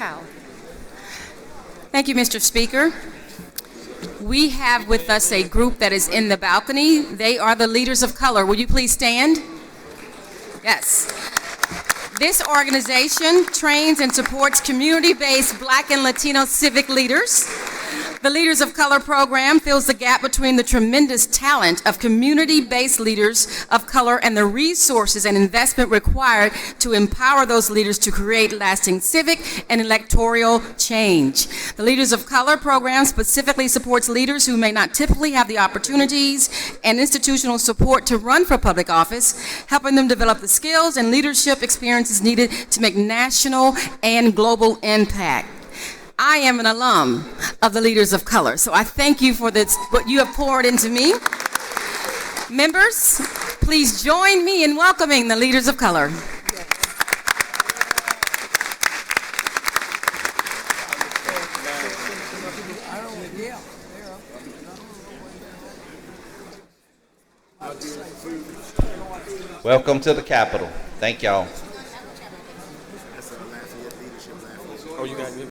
Powell. Thank you, Mr. Speaker. We have with us a group that is in the balcony. They are the Leaders of Color. Will you please stand? Yes. This organization trains and supports community-based Black and Latino civic leaders. The Leaders of Color program fills the gap between the tremendous talent of community-based leaders of color and the resources and investment required to empower those leaders to create lasting civic and electoral change. The Leaders of Color program specifically supports leaders who may not typically have the opportunities and institutional support to run for public office, helping them develop the skills and leadership experiences needed to make national and global impact. I am an alum of the Leaders of Color, so I thank you for this, what you have poured into me. Members, please join me in welcoming the Leaders of Color. Welcome to the Capitol. Thank y'all. Oh, you got me.